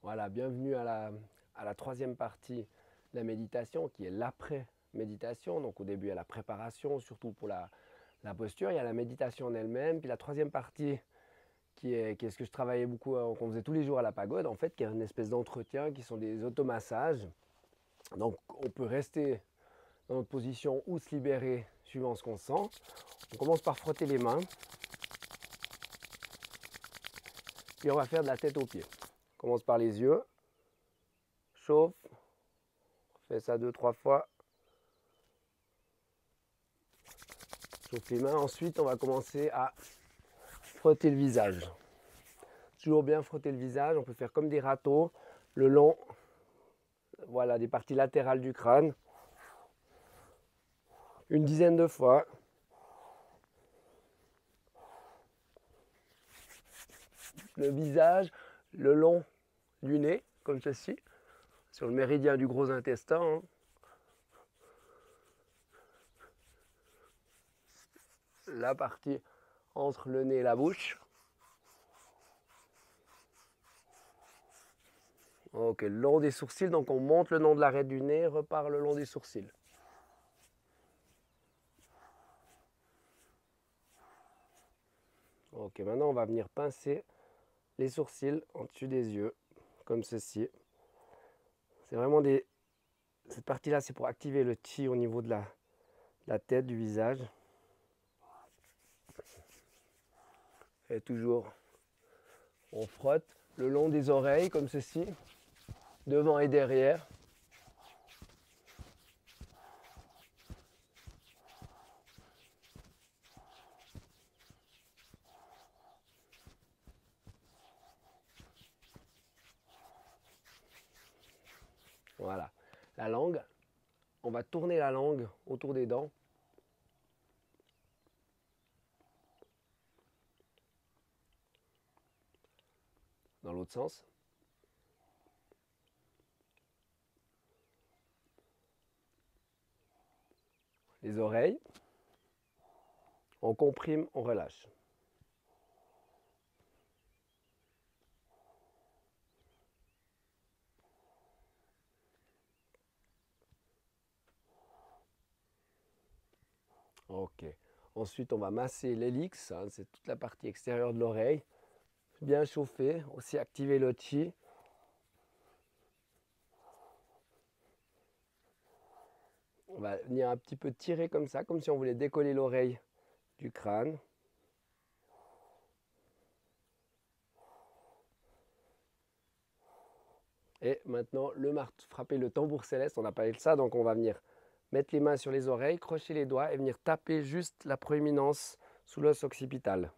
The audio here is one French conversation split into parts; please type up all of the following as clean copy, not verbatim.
Voilà, bienvenue à la troisième partie de la méditation qui est l'après-méditation. Donc au début, il y a la préparation, surtout pour la posture. Il y a la méditation en elle-même. Puis la troisième partie qui est ce que je travaillais beaucoup, qu'on faisait tous les jours à la pagode, en fait, qui est une espèce d'entretien, qui sont des automassages. Donc on peut rester dans notre position ou se libérer suivant ce qu'on sent. On commence par frotter les mains. Puis on va faire de la tête aux pieds. On commence par les yeux. Chauffe. On fait ça 2-3 fois. Chauffe les mains. Ensuite, on va commencer à frotter le visage. Toujours bien frotter le visage. On peut faire comme des râteaux le long, voilà, des parties latérales du crâne. Une dizaine de fois. Le visage le long du nez, comme ceci, sur le méridien du gros intestin. Hein. La partie entre le nez et la bouche. Ok, le long des sourcils, donc on monte le long de l'arête du nez, repart le long des sourcils. Ok, maintenant on va venir pincer les sourcils en dessus des yeux, comme ceci. C'est vraiment cette partie-là, c'est pour activer le chi au niveau de la tête, du visage. Et toujours, on frotte le long des oreilles, comme ceci, devant et derrière. Voilà. La langue, on va tourner la langue autour des dents. Dans l'autre sens. Les oreilles. On comprime, on relâche. Ok. Ensuite, on va masser l'hélix, hein, c'est toute la partie extérieure de l'oreille. Bien chauffer, aussi activer le chi. On va venir un petit peu tirer comme ça, comme si on voulait décoller l'oreille du crâne. Et maintenant, frapper le tambour céleste, on appelle ça, donc on va venir mettre les mains sur les oreilles, crocher les doigts et venir taper juste la proéminence sous l'os occipital.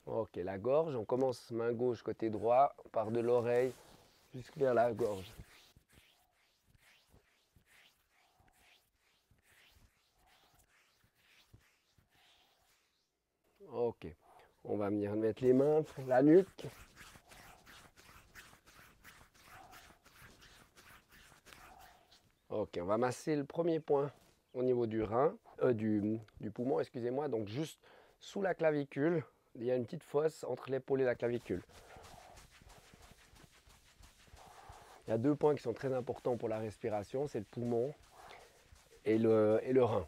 Ok, la gorge, on commence main gauche côté droit, on part de l'oreille jusque vers la gorge. Ok, on va venir mettre les mains sur la nuque. Ok, on va masser le premier point au niveau du rein, du poumon, excusez-moi, donc juste sous la clavicule. Il y a une petite fosse entre l'épaule et la clavicule. Il y a deux points qui sont très importants pour la respiration, c'est le poumon et le rein.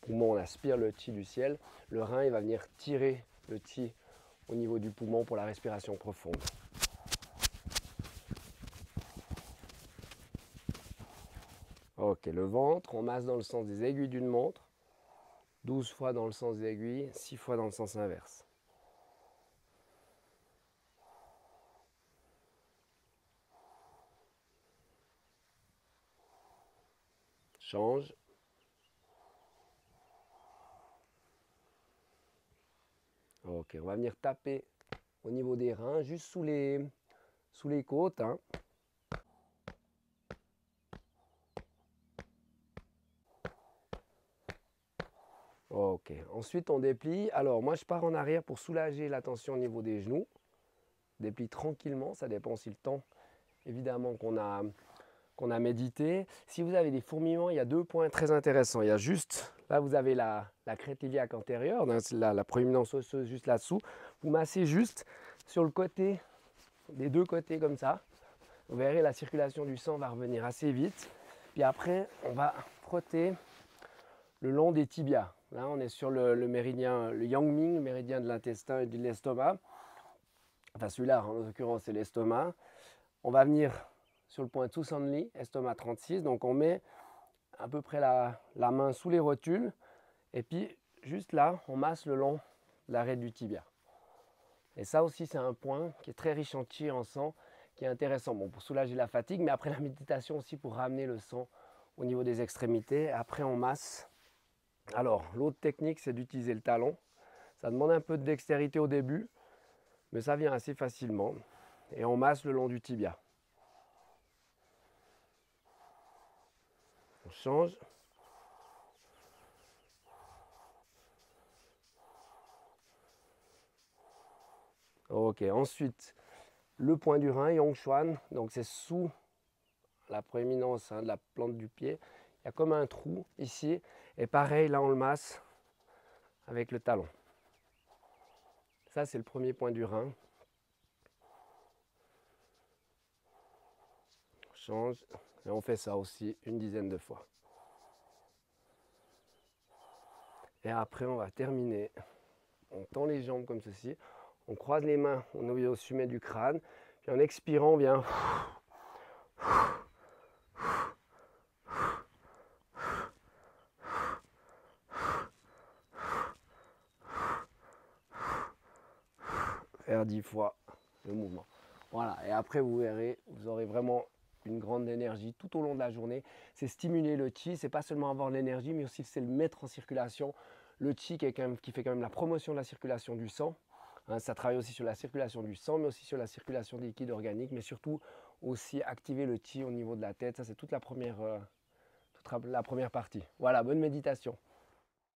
Le poumon, on aspire le chi du ciel. Le rein, il va venir tirer le chi au niveau du poumon pour la respiration profonde. Ok, le ventre, on masse dans le sens des aiguilles d'une montre. 12 fois dans le sens des aiguilles, 6 fois dans le sens inverse. Change. Ok, on va venir taper au niveau des reins, juste sous les côtes. Hein. Ok, ensuite on déplie. Alors moi je pars en arrière pour soulager la tension au niveau des genoux. Déplie tranquillement, ça dépend aussi le temps évidemment qu'on qu'on a médité. Si vous avez des fourmillements, il y a 2 points très intéressants. Il y a juste, là vous avez la crête iliaque antérieure, la proéminence osseuse juste là-dessous. Vous massez juste sur le côté, des 2 côtés comme ça. Vous verrez, la circulation du sang va revenir assez vite. Puis après, on va frotter le long des tibias. Là, on est sur le méridien, le Yangming, le méridien de l'intestin et de l'estomac. Enfin, celui-là, en l'occurrence, c'est l'estomac. On va venir sur le point Tsusanli, estomac 36. Donc, on met à peu près la main sous les rotules. Et puis, juste là, on masse le long de l'arête du tibia. Et ça aussi, c'est un point qui est très riche en qi, en sang, qui est intéressant. Bon, pour soulager la fatigue, mais après la méditation aussi pour ramener le sang au niveau des extrémités. Après, on masse. Alors, l'autre technique, c'est d'utiliser le talon. Ça demande un peu de dextérité au début, mais ça vient assez facilement. Et on masse le long du tibia. On change. Ok, ensuite, le point du rein, Yongshuan, donc c'est sous la proéminence de la plante du pied. Il y a comme un trou ici. Et pareil, là, on le masse avec le talon. Ça, c'est le premier point du rein. On change et on fait ça aussi une dizaine de fois. Et après, on va terminer. On tend les jambes comme ceci. On croise les mains au sommet du crâne. Puis en expirant, on vient faire 10 fois le mouvement. Voilà, et après vous verrez, vous aurez vraiment une grande énergie tout au long de la journée. C'est stimuler le qi, c'est pas seulement avoir de l'énergie, mais aussi c'est le mettre en circulation. Le qi qui fait quand même la promotion de la circulation du sang. Hein, ça travaille aussi sur la circulation du sang, mais aussi sur la circulation des liquides organiques, mais surtout aussi activer le qi au niveau de la tête. Ça, c'est toute la première partie. Voilà, bonne méditation.